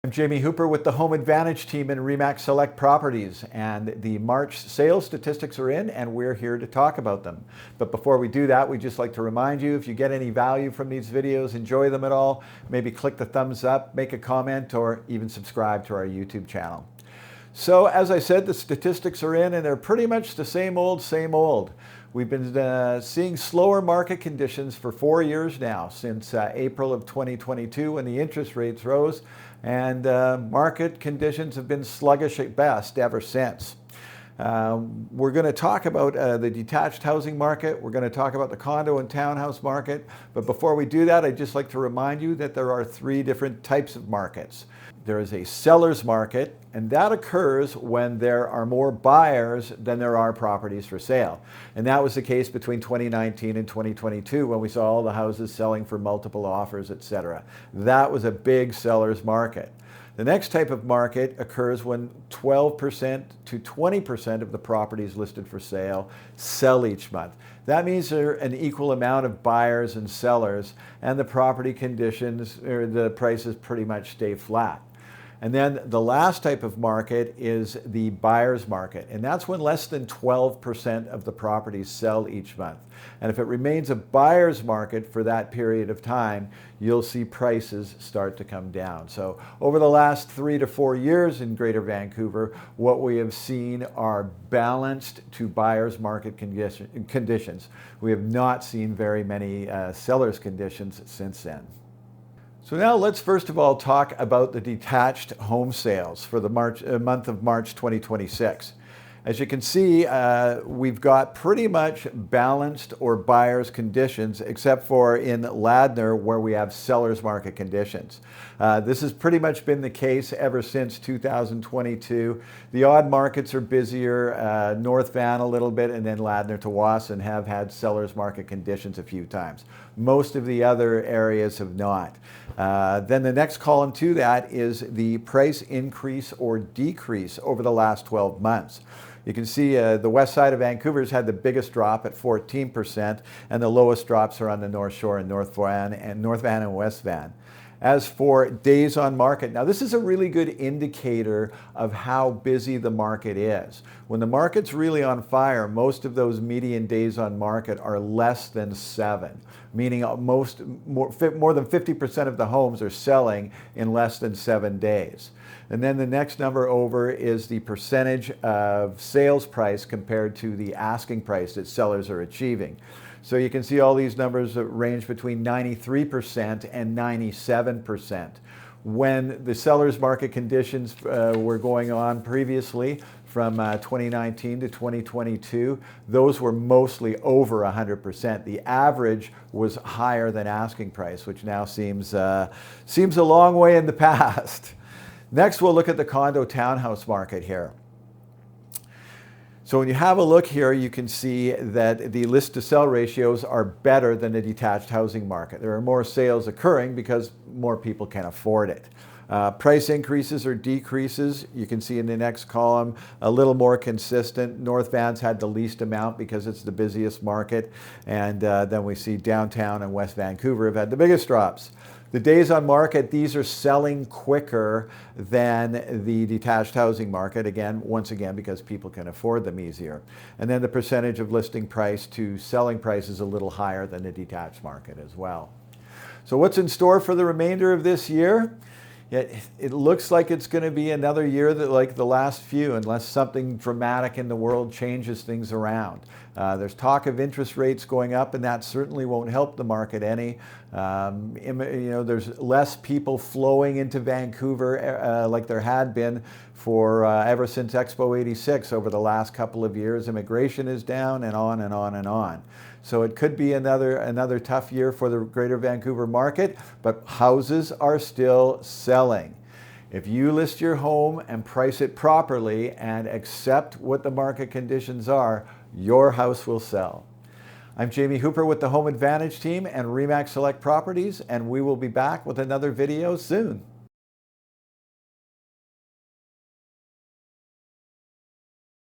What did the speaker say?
I'm Jamie Hooper with the Home Advantage team in RE/MAX Select Properties, and the March sales statistics are in and we're here to talk about them. But before we do that, we'd just like to remind you, if you get any value from these videos, enjoy them at all, maybe click the thumbs up, make a comment, or even subscribe to our YouTube channel. So as I said, the statistics are in and they're pretty much the same old, same old. We've been seeing slower market conditions for 4 years now, since April of 2022 when the interest rates rose, and market conditions have been sluggish at best ever since. We're going to talk about the detached housing market. We're going to talk about the condo and townhouse market. But before we do that, I'd just like to remind you that there are 3 different types of markets. There is a seller's market, and that occurs when there are more buyers than there are properties for sale. And that was the case between 2019 and 2022 when we saw all the houses selling for multiple offers, etc. That was a big seller's market. The next type of market occurs when 12% to 20% of the properties listed for sale sell each month. That means there are an equal amount of buyers and sellers, and the property conditions or the prices pretty much stay flat. And then the last type of market is the buyer's market, and that's when less than 12% of the properties sell each month. And if it remains a buyer's market for that period of time, you'll see prices start to come down. So over the last 3 to 4 years in Greater Vancouver, what we have seen are balanced to buyer's market conditions. We have not seen very many seller's conditions since then. So now let's first of all talk about the detached home sales for the month of March 2026. As you can see, we've got pretty much balanced or buyer's conditions, except for in Ladner where we have seller's market conditions. This has pretty much been the case ever since 2022. The odd markets are busier, North Van a little bit, and then Ladner to Wason have had seller's market conditions a few times. Most of the other areas have not. Then the next column to that is the price increase or decrease over the last 12 months. You can see the west side of Vancouver's had the biggest drop at 14%, and the lowest drops are on the North Shore and North Van and West Van. As for days on market, now this is a really good indicator of how busy the market is. When the market's really on fire, most of those median days on market are less than 7, meaning more than 50% of the homes are selling in less than 7 days. And then the next number over is the percentage of sales price compared to the asking price that sellers are achieving. So you can see all these numbers that range between 93% and 97%. When the seller's market conditions were going on previously from 2019 to 2022, those were mostly over 100%. The average was higher than asking price, which now seems a long way in the past. Next, we'll look at the condo townhouse market here. So when you have a look here, you can see that the list to sell ratios are better than the detached housing market. There are more sales occurring because more people can afford it. Price increases or decreases, you can see in the next column, a little more consistent. North Van's had the least amount because it's the busiest market, and then we see downtown and West Vancouver have had the biggest drops. The days on market, these are selling quicker than the detached housing market, once again, because people can afford them easier. And then the percentage of listing price to selling price is a little higher than the detached market as well. So what's in store for the remainder of this year? It looks like it's going to be another year that, like the last few, unless something dramatic in the world changes things around. There's talk of interest rates going up, and that certainly won't help the market any. There's less people flowing into Vancouver like there had been for ever since Expo 86 over the last couple of years. Immigration is down, and on and on and on. So it could be another tough year for the Greater Vancouver market, but houses are still selling. If you list your home and price it properly and accept what the market conditions are, your house will sell. I'm Jamie Hooper with the Home Advantage team and RE/MAX Select Properties, and we will be back with another video soon.